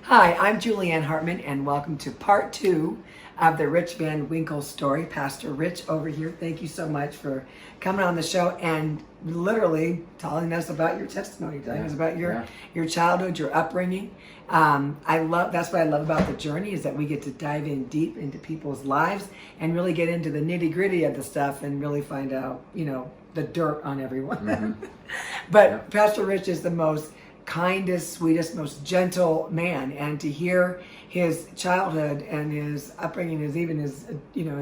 Hi, I'm Julieann Hartman, and welcome to part 2 of the Rich Van Winkle story. Pastor Rich over here, thank you so much for coming on the show and literally telling us about your testimony, telling us about your childhood, your upbringing. That's what I love about the journey, is that we get to dive in deep into people's lives and really get into the nitty gritty of the stuff and really find out, the dirt on everyone. Mm-hmm. But Pastor Rich is the most kindest, sweetest, most gentle man, and to hear his childhood and his upbringing, his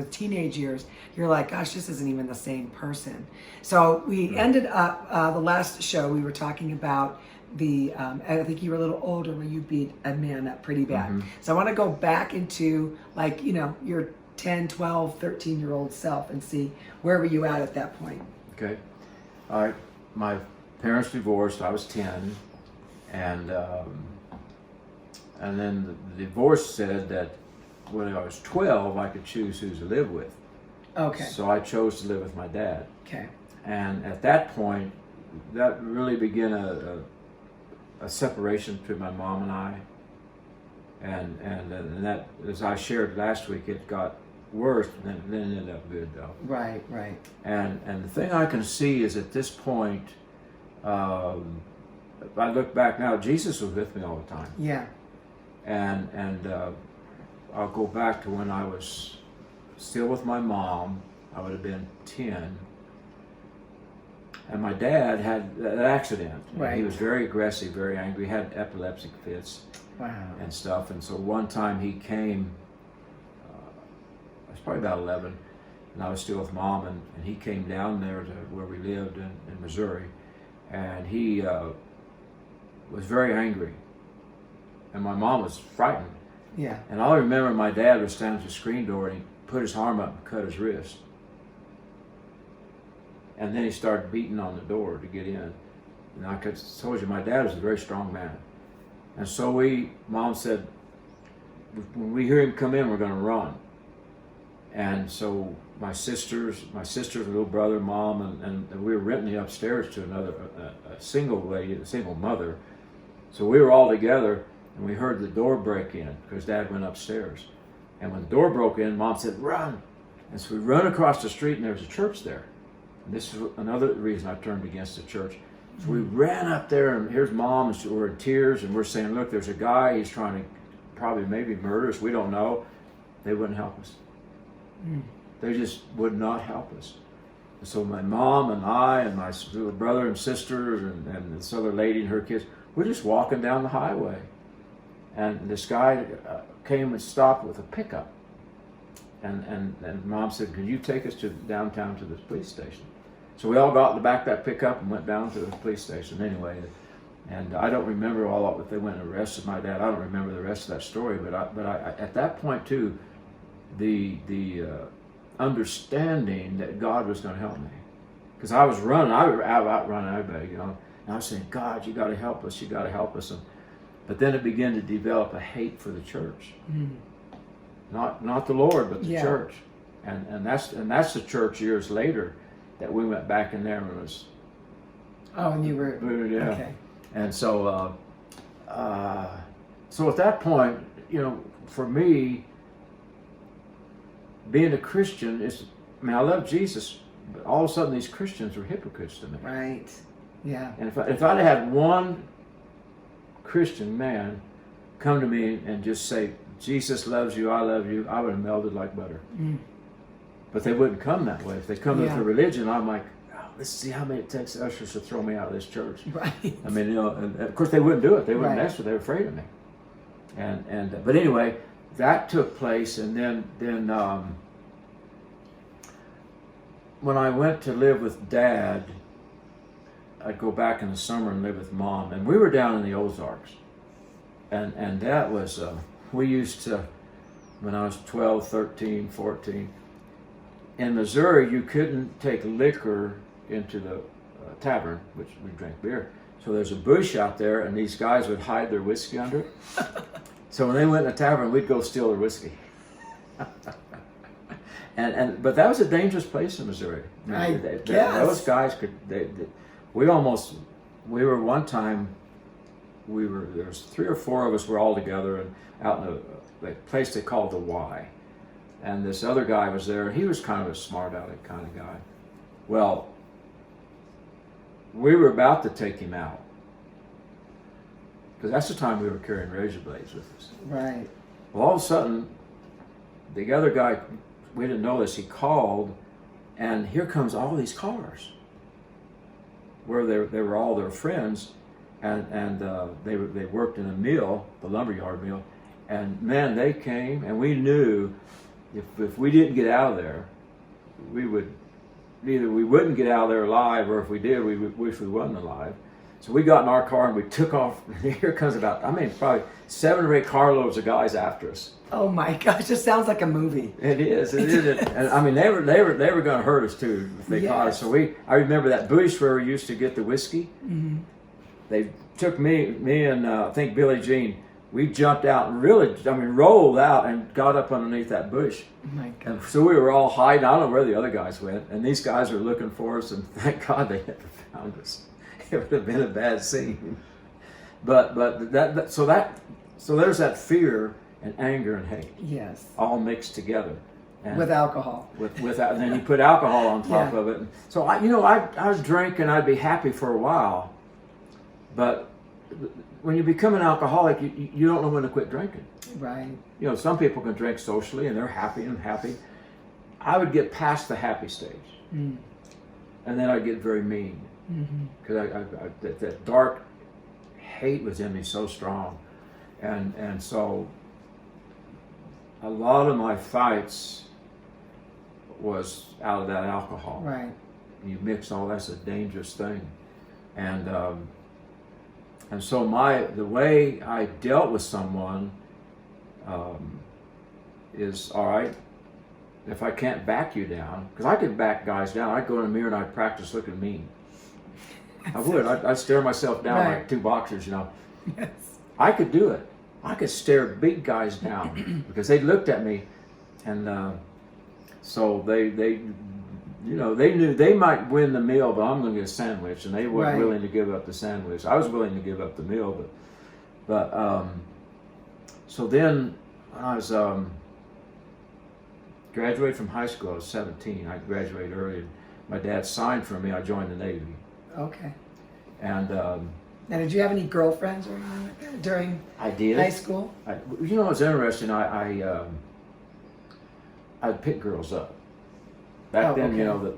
teenage years, you're like, gosh, this isn't even the same person. So we ended up the last show, we were talking about I think you were a little older when you beat a man up pretty bad. Mm-hmm. So I want to go back into your 10, 12, 13-year-old self and see where were you at that point. Okay. All right. My parents divorced. I was 10. And then the divorce said that when I was 12, I could choose who to live with. Okay. So I chose to live with my dad. Okay. And at that point, that really began a separation between my mom and I. And that, as I shared last week, it got worse, then ended up good though. Right. And the thing I can see is at this point, if I look back now, Jesus was with me all the time. Yeah. And I'll go back to when I was still with my mom. I would have been 10. And my dad had an accident. Right. He was very aggressive, very angry. He had epileptic fits. Wow. And stuff. And so one time he came, I was probably about 11, and I was still with Mom, and he came down there to where we lived in Missouri, and he was very angry. And my mom was frightened. Yeah. And all I remember, my dad was standing at the screen door, and he put his arm up and cut his wrist. And then he started beating on the door to get in. And I told you, my dad was a very strong man. And so Mom said, when we hear him come in, we're going to run. And so my sisters, little brother, Mom, and we were renting the upstairs to a single lady, a single mother. So we were all together, and we heard the door break in because Dad went upstairs. And when the door broke in, Mom said, run. And so we run across the street, and there was a church there. And this is another reason I turned against the church. So we ran up there, and here's Mom, and we're in tears, and we're saying, look, there's a guy, he's trying to maybe murder us, we don't know. They wouldn't help us. They just would not help us. So my mom and I and my little brother and sisters and this other lady and her kids, we're just walking down the highway. And this guy came and stopped with a pickup. And Mom said, could you take us to downtown to this police station? So we all got in the back of that pickup and went down to the police station anyway. And I don't remember all of it. They went and arrested my dad. I don't remember the rest of that story. But I at that point too, the understanding that God was going to help me, because I was running. I would outrun everybody, And I was saying, God, you got to help us. You got to help us. But then it began to develop a hate for the church, not the Lord, but the church. And that's the church years later that we went back in there and it was. Oh, and you were okay. And so, so at that point, for me, being a Christian I love Jesus, but all of a sudden these Christians were hypocrites to me. Right. Yeah. And if I'd had one Christian man come to me and just say, Jesus loves you, I love you, I would have melted like butter. But they wouldn't come that way. If they come with a religion, I'm like, let's see how many it takes ushers to throw me out of this church. Right. I mean, and of course they wouldn't do it. They wouldn't mess with it. They were afraid of me. But anyway, that took place, and then when I went to live with Dad, I'd go back in the summer and live with Mom, and we were down in the Ozarks, and that was we used to, when I was 12, 13, 14. In Missouri, you couldn't take liquor into the tavern, which we drank beer. So there's a bush out there, and these guys would hide their whiskey under it. So when they went in the tavern, we'd go steal their whiskey. But that was a dangerous place in Missouri. I guess. Those guys could. We were one time there was 3 or 4 of us were all together and out in a place they called the Y. And this other guy was there, and he was kind of a smart aleck kind of guy. Well, we were about to take him out. Because that's the time we were carrying razor blades with us. Right. Well, all of a sudden, the other guy, we didn't know this, he called, and here comes all these cars. Where they were all their friends, and they worked in a mill, the lumberyard mill, and man, they came, and we knew if we didn't get out of there, we wouldn't get out of there alive, or if we did, we would wish we wasn't alive. So we got in our car and we took off. Here comes probably 7 or 8 carloads of guys after us. Oh my gosh, this sounds like a movie. It is. And I mean, they were going to hurt us too if they caught us. So I remember that bush where we used to get the whiskey. Mm-hmm. They took me and I think Billie Jean. We jumped out and rolled out and got up underneath that bush. Oh my God. And so we were all hiding. I don't know where the other guys went. And these guys were looking for us, and thank God they never found us. It would have been a bad scene. But so there's that fear and anger and hate. Yes. All mixed together. And with alcohol. And then you put alcohol on top of it. And so I would drink and I'd be happy for a while. But when you become an alcoholic, you don't know when to quit drinking. Right. You know, some people can drink socially and they're happy. I would get past the happy stage. Mm. And then I'd get very mean. Because that dark hate was in me so strong. And so a lot of my fights was out of that alcohol. Right. You mix all that's a dangerous thing. And so the way I dealt with someone is, all right, if I can't back you down, because I could back guys down, I'd go in the mirror and I'd practice looking mean. I would. I'd stare myself down like 2 boxers, you know. Yes. I could do it. I could stare big guys down because they looked at me, and so they knew they might win the meal, but I'm going to get a sandwich, and they weren't willing to give up the sandwich. I was willing to give up the meal, but so then when I was graduated from high school, I was 17. I graduated early. And my dad signed for me. I joined the Navy. Okay. And now, did you have any girlfriends or anything like that during high school? It's interesting. I'd pick girls up. Back then, okay.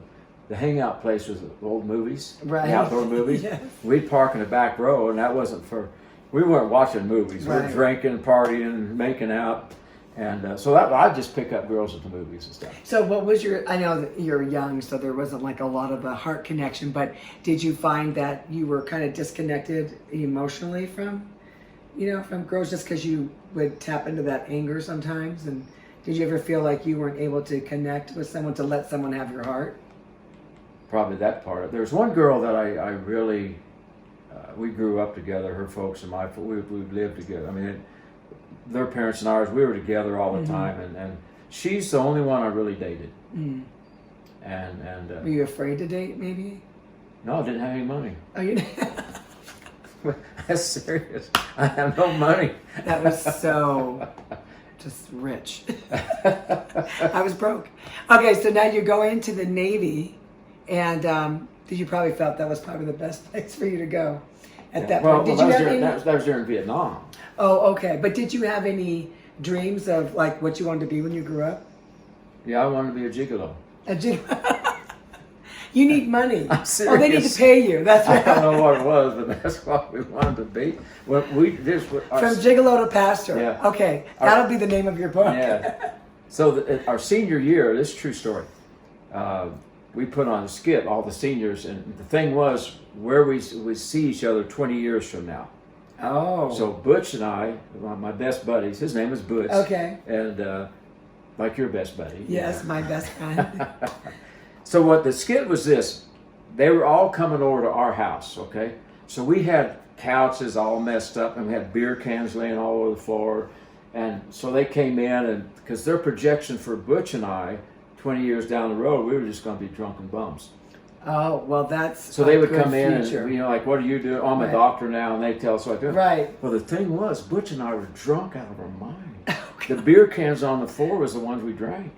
The hangout place was the old movies, right? The outdoor movies. Yes. We'd park in the back row, and that wasn't we weren't watching movies. Right. We were drinking, partying, making out. And so I'd just pick up girls at the movies and stuff. So what was I know that you're young, so there wasn't like a lot of a heart connection, but did you find that you were kind of disconnected emotionally from girls just because you would tap into that anger sometimes? And did you ever feel like you weren't able to connect with someone, to let someone have your heart? Probably that part. There's one girl that I really, we grew up together, her folks and we lived together. I mean, their parents and ours, we were together all the time, and she's the only one I really dated. Mm. And were you afraid to date, maybe? No, I didn't have any money. Oh, you didn't? That's serious. I have no money. That was so just rich. I was broke. Okay, so now you go into the Navy, and you probably felt that was probably the best place for you to go at that point. That was during Vietnam. Oh, okay. But did you have any dreams of like what you wanted to be when you grew up? Yeah, I wanted to be a gigolo. A gigolo? You need money. I'm serious. Oh, they need to pay you. That's right. I don't know what it was, but that's what we wanted to be. From gigolo to pastor. Yeah. Okay, that'll be the name of your book. Yeah. So our senior year, this is a true story. We put on a skit, all the seniors, and the thing was where we see each other 20 years from now. Oh. So Butch and I, my best buddies, his name is Butch. Okay. And like your best buddy. Yes, my best friend. So what the skit was this, they were all coming over to our house, okay? So we had couches all messed up, and we had beer cans laying all over the floor. And so they came in, and because their projection for Butch and I, 20 years down the road, we were just going to be drunken bums. Oh, well, that's So they would a good come in future. and, like, what do you do? Oh, I'm Right. a doctor now, and they tell us what to do. Right. Well, the thing was, Butch and I were drunk out of our mind. The beer cans on the floor was the ones we drank.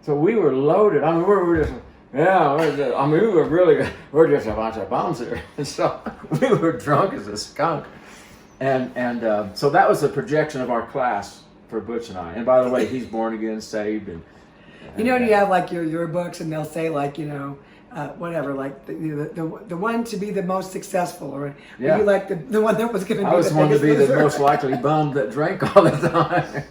So we were loaded. I mean, we were just, we're just a bunch of bums here. And so we were drunk as a skunk. And so that was the projection of our class for Butch and I. And by the way, he's born again, saved, and You know, you have like your books, and they'll say like, whatever, like the one to be the most successful, or Yeah. you like the one that was going to be I was the the one to biggest be the loser. most likely bum that drank all the time.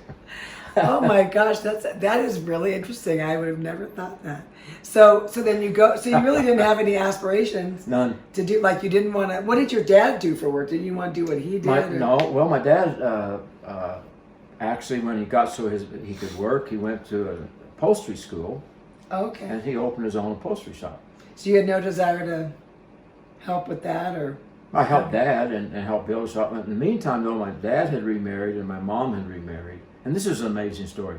Oh my gosh, that is really interesting. I would have never thought that. So then you go. So you really didn't have any aspirations. None. To do, like, you didn't want to. What did your dad do for work? Did you want to do what he did? My dad actually, when he got so he could work, he went to an upholstery school, Okay. and he opened his own upholstery shop. So you had no desire to help with that, or? I helped Dad and helped build a shop. In the meantime, though, my dad had remarried and my mom had remarried. And this is an amazing story.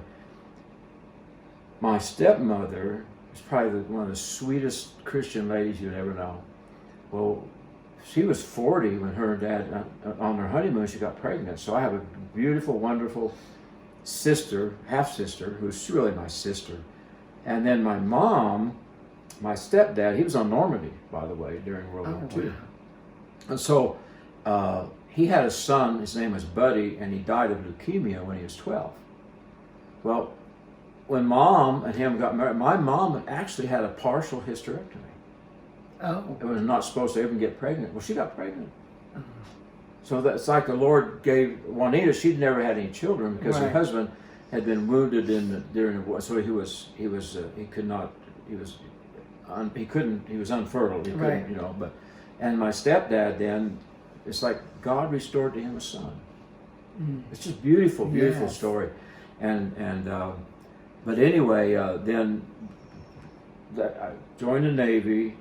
My stepmother is probably one of the sweetest Christian ladies you'd ever know. Well, she was 40 when her and Dad, on their honeymoon, she got pregnant. So I have a beautiful, wonderful sister, half-sister, who's really my sister. And then my mom, my stepdad, he was on Normandy, by the way, during World War II. Wow. And so he had a son, his name was Buddy, and he died of leukemia when he was 12. Well, when Mom and him got married, my mom actually had a partial hysterectomy. Oh. It was not supposed to even get pregnant. Well, she got pregnant. So that's like the Lord gave Juanita. She'd never had any children because her Right. husband had been wounded during the war. So he was unfertile. He couldn't, Right. And my stepdad then, it's like God restored to him a son. It's just beautiful, beautiful Yes. story. But anyway, then I joined the Navy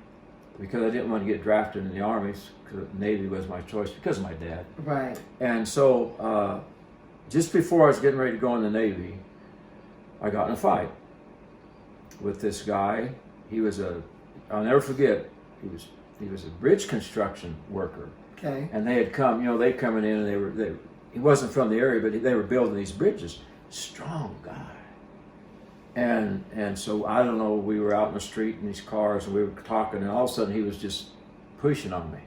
because I didn't want to get drafted in the Army, because the Navy was my choice because of my dad. Right. And so just before I was getting ready to go in the Navy, I got in a fight with this guy. I'll never forget, he was a bridge construction worker. Okay. And they had come, they'd coming in, and he wasn't from the area, but they were building these bridges. Strong guy. And so I don't know, we were out in the street in these cars, and we were talking, and all of a sudden he was just pushing on me.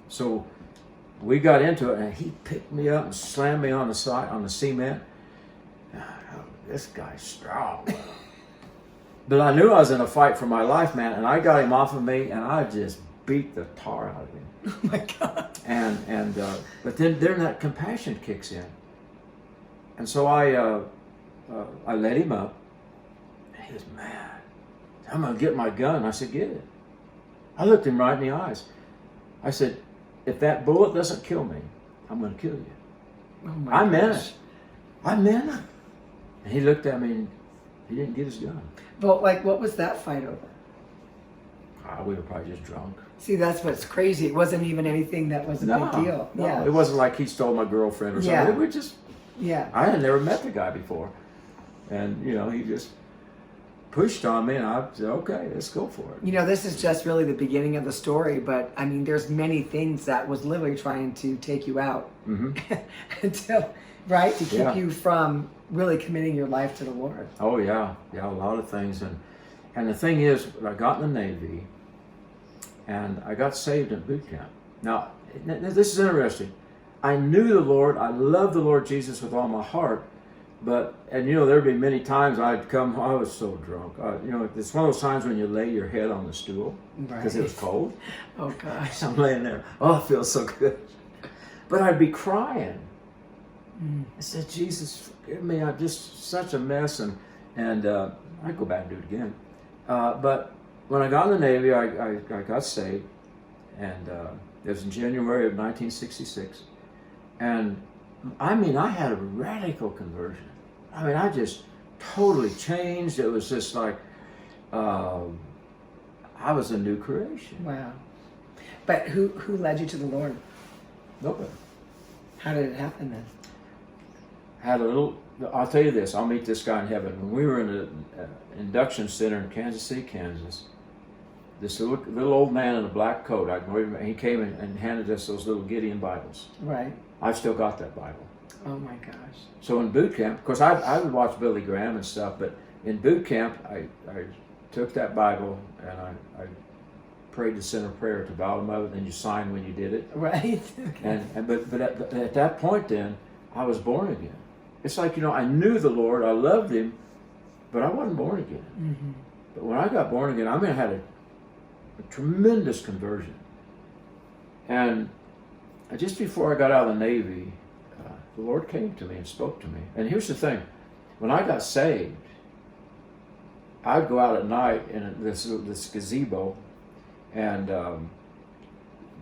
So we got into it, and he picked me up and slammed me on the side, on the cement. This guy's strong. But I knew I was in a fight for my life, man, and I got him off of me, and I just beat the tar out of him. Oh my God. But then that compassion kicks in. And so I let him up. And he was mad. I'm going to get my gun. I said, get it. I looked him right in the eyes. I said, if that bullet doesn't kill me, I'm going to kill you. Oh my I meant gosh. it. I meant it. And he looked at me, and he didn't get his gun. But like, what was that fight over? We were probably just drunk. See, that's what's crazy. It wasn't even anything that was a big deal. No, Yeah. it wasn't like he stole my girlfriend or something. Yeah. We just, Yeah. I had never met the guy before. And, he just pushed on me, and I said, okay, let's go for it. This is just really the beginning of the story, but I mean, there's many things that was literally trying to take you out until, right, to keep you from really committing your life to the Lord. Oh, yeah. Yeah, a lot of things. And the thing is, I got in the Navy, and I got saved in boot camp. Now, this is interesting. I knew the Lord. I loved the Lord Jesus with all my heart. And there'd be many times I'd come, I was so drunk. It's one of those times when you lay your head on the stool because it was cold. Oh, gosh. I'm laying there. Oh, it feels so good. But I'd be crying. I said, Jesus, forgive me. I'm just such a mess. And I'd go back and do it again. But when I got in the Navy, I got saved. And it was in January of 1966. And I mean, I had a radical conversion. I mean, I just totally changed. It was just like, I was a new creation. Wow. But who led you to the Lord? Nobody. How did it happen then? Had a little I'll tell you this, I'll meet this guy in heaven. When we were in an induction center in Kansas City, Kansas, this little old man in a black coat, he came and handed us those little Gideon Bibles. Right. I've still got that Bible. Oh my gosh. So in boot camp, of course I would watch Billy Graham and stuff, but in boot camp I took that Bible and I prayed the center prayer at the bottom of it, and you signed when you did it. Right. Okay. But at that point then, I was born again. It's like, I knew the Lord, I loved Him, but I wasn't born again. Mm-hmm. But when I got born again, I had a tremendous conversion. And just before I got out of the Navy, the Lord came to me and spoke to me. And here's the thing. When I got saved, I'd go out at night in this gazebo, and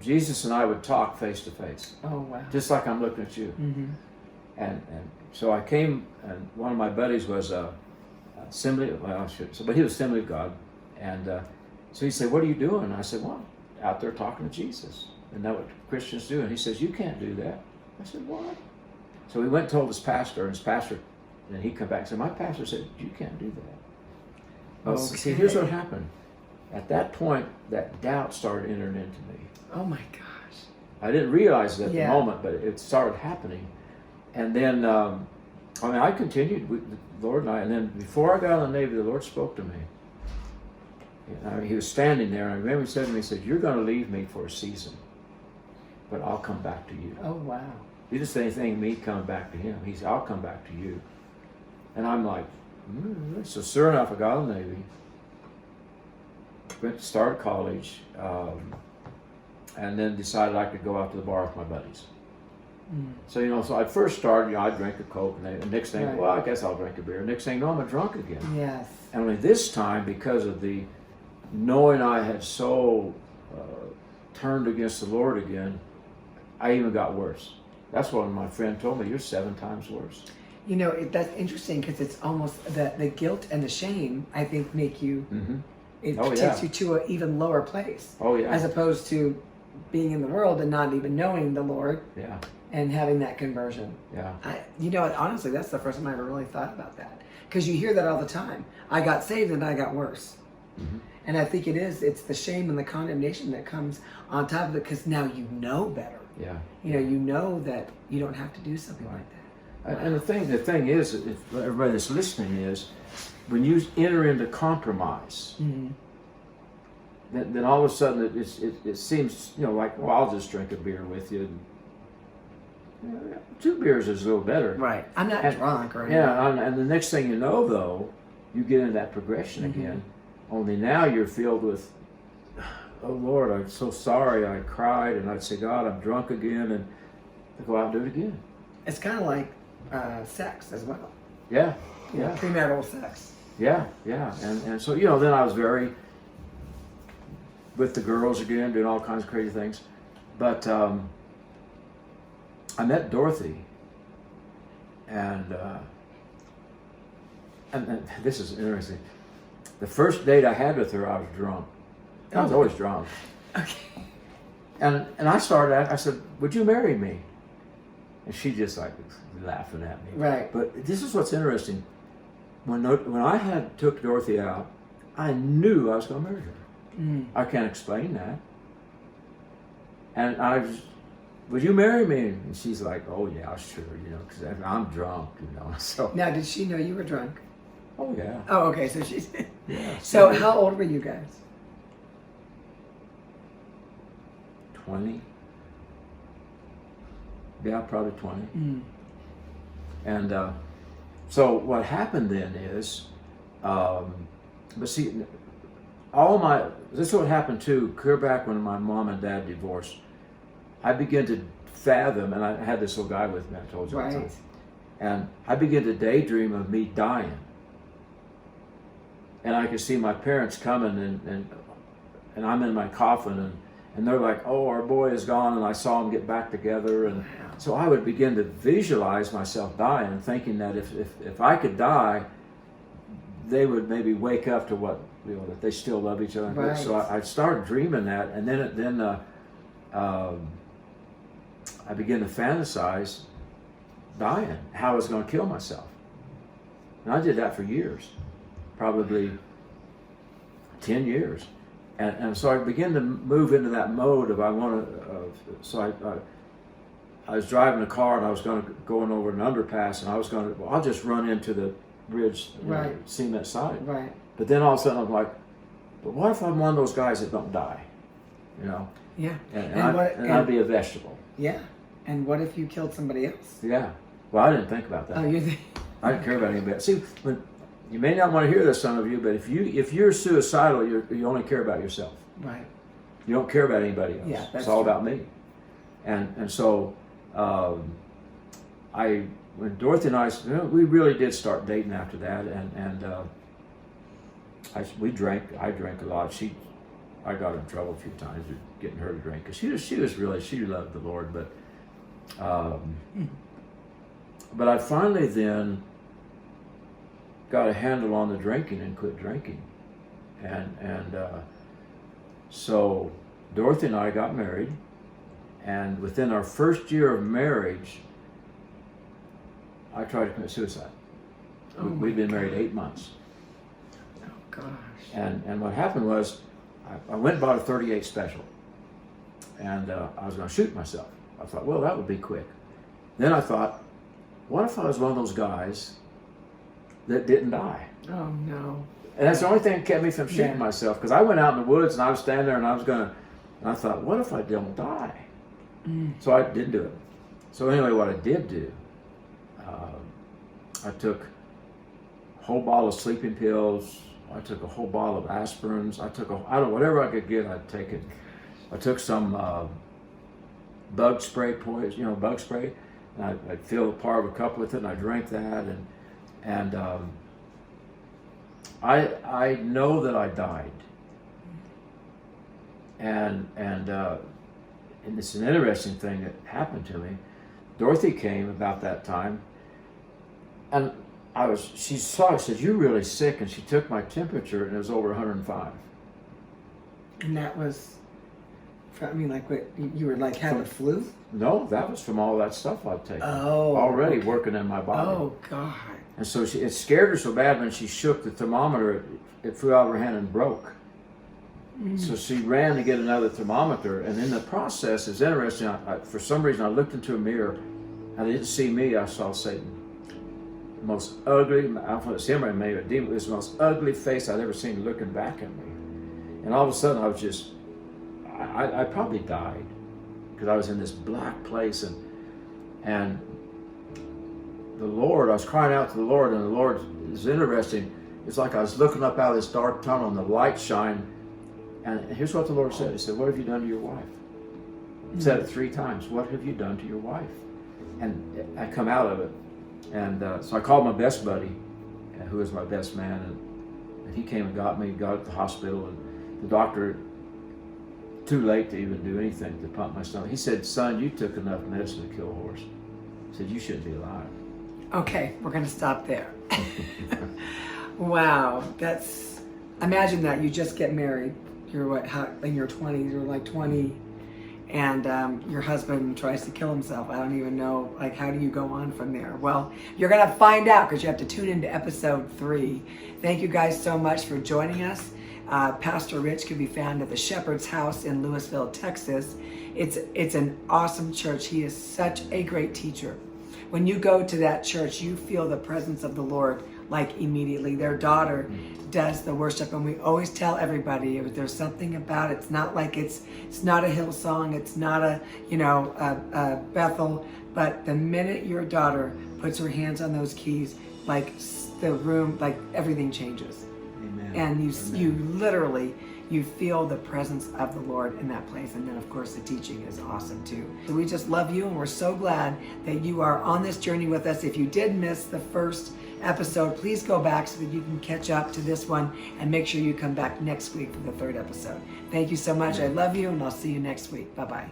Jesus and I would talk face to face. Oh, wow. Just like I'm looking at you. Mm-hmm. And so I came, and one of my buddies was Assembly, but he was Assembly of God. And so he said, "What are you doing?" And I said, "Well, out there talking to Jesus." And that's what Christians do. And he says, "You can't do that." I said, "What?" So we went and told his pastor, and he come back and said, "My pastor said, you can't do that." Well, Okay. see, here's what happened. At that point, that doubt started entering into me. Oh my gosh. I didn't realize it at Yeah. the moment, but it started happening. And then, I continued with the Lord and then before I got out of the Navy, the Lord spoke to me. He was standing there, and I remember he said to me, he said, "You're going to leave me for a season, but I'll come back to you." Oh wow. He didn't say anything to me coming back to him. He said, "I'll come back to you." And I'm like, So sure enough, I got out of the Navy, went to start college, and then decided I could go out to the bar with my buddies. Mm. So, so I first started, I'd drink a Coke, and the next thing, Right. well, I guess I'll drink a beer. Next thing, no, I'm a drunk again. Yes. And only this time, because of the knowing I had so turned against the Lord again, I even got worse. That's what my friend told me, "You're 7 times worse." That's interesting because it's almost the guilt and the shame, I think, make you, Mm-hmm. it Oh, takes yeah. you to an even lower place. Oh, yeah. As opposed to being in the world and not even knowing the Lord Yeah, and having that conversion. yeah. Honestly, that's the first time I ever really thought about that. Because you hear that all the time. I got saved and I got worse. Mm-hmm. And I think it's the shame and the condemnation that comes on top of it because now you know better. Yeah. You know that you don't have to do something like that. And the thing is, if everybody that's listening is, when you enter into compromise, Mm-hmm. then all of a sudden it seems, like, well, I'll just drink a beer with you. And, 2 beers is a little better. Right. I'm not drunk or anything. Yeah, and the next thing you know, though, you get into that progression Mm-hmm. again. Only now you're filled with, "Oh Lord, I'm so sorry." I cried, and I'd say, "God, I'm drunk again," and I go out and do it again. It's kind of like sex as well. Yeah, yeah. Premarital sex. Yeah, yeah, and so then I was very with the girls again, doing all kinds of crazy things, but I met Dorothy, and this is interesting. The first date I had with her, I was drunk. I was always drunk, Okay. and I said, "Would you marry me?" And she just like laughing at me. Right. But this is what's interesting. When I took Dorothy out, I knew I was going to marry her. Mm. I can't explain that. And "Would you marry me?" And she's like, "Oh yeah, sure," because I'm drunk, So. Now, did she know you were drunk? Oh yeah. Oh, okay. So she's. Yeah. So how old were you guys? 20. Yeah, probably 20. Mm. And so what happened then is, but see, this is what happened too, clear back when my mom and dad divorced. I began to fathom, and I had this little guy with me, I told you. Right. And I began to daydream of me dying. And I could see my parents coming, and I'm in my coffin, and they're like, "Oh, our boy is gone," and I saw them get back together, and Wow. so I would begin to visualize myself dying, thinking that if I could die, they would maybe wake up to what, that they still love each other. Right. So I started dreaming that, and then I began to fantasize dying, how I was going to kill myself. And I did that for years, probably 10 years. And so I began to move into that mode of I was driving a car and I was going over an underpass, and I was going to, I'll just run into the bridge, Right. cement side. Right. But then all of a sudden I'm like, but what if I'm one of those guys that don't die? You know? Yeah. And I'd be a vegetable. Yeah. And what if you killed somebody else? Yeah. Well, I didn't think about that. Oh, I didn't care about anybody. See, you may not want to hear this, some of you, but if you're suicidal, you only care about yourself. Right. You don't care about anybody else. Yeah, it's all about me. And so when Dorothy and I, we really did start dating after that, and we drank. I drank a lot. I got in trouble a few times with getting her to drink, because she loved the Lord, but I finally then got a handle on the drinking and quit drinking, and so Dorothy and I got married, and within our first year of marriage, I tried to commit suicide. We'd been married 8 months. Oh gosh. And what happened was, I went and bought a .38 special, and I was going to shoot myself. I thought, well, that would be quick. Then I thought, what if I was one of those guys that didn't die? Oh no. And that's the only thing that kept me from shaming myself, because I went out in the woods and I was standing there and I thought, what if I don't die? So I didn't do it. So anyway, what I did do, I took a whole bottle of sleeping pills. I took a whole bottle of aspirins. Whatever I could get, I'd take it. I took some bug spray, bug spray, and I'd fill a part of a cup with it, and I drank that, and I know that I died, and it's an interesting thing that happened to me. Dorothy came about that time, and she said, "You're really sick," and she took my temperature, and it was over 105. And that was, like what, you were like had the flu? No, that was from all that stuff I'd taken. Oh. Already working in my body. Oh God. And so it scared her so bad when she shook the thermometer, it flew out of her hand and broke. So she ran to get another thermometer, and in the process, it's interesting, for some reason I looked into a mirror, and I didn't see me, I saw Satan. The most ugly, I don't know if it's him or maybe a demon, it was the most ugly face I'd ever seen looking back at me. And all of a sudden I was just, I probably died, because I was in this black place, and the Lord, I was crying out to the Lord, and the Lord is interesting. It's like I was looking up out of this dark tunnel, and the light shined, and here's what the Lord said. He said, "What have you done to your wife?" He said it 3 times. "What have you done to your wife?" And I come out of it, and so I called my best buddy, who was my best man, and he came and got me, got at the hospital, and the doctor, too late to even do anything to pump my stomach. He said, "Son, you took enough medicine to kill a horse." He said, "You shouldn't be alive." Okay, we're going to stop there. Wow, imagine that you just get married. You're in your 20s, you're like 20, and your husband tries to kill himself. I don't even know, how do you go on from there? Well, you're going to find out, because you have to tune into episode 3. Thank you guys so much for joining us. Pastor Rich can be found at the Shepherd's House in Lewisville, Texas. It's an awesome church. He is such a great teacher. When you go to that church, you feel the presence of the Lord immediately. Their daughter does the worship, and we always tell everybody, if there's something about it, it's not it's not a Hillsong, it's not a Bethel, but the minute your daughter puts her hands on those keys, the room, everything changes. Amen. And you literally, you feel the presence of the Lord in that place. And then of course the teaching is awesome too. So we just love you, and we're so glad that you are on this journey with us. If you did miss the first episode, please go back so that you can catch up to this one, and make sure you come back next week for the 3rd episode. Thank you so much. I love you, and I'll see you next week. Bye-bye.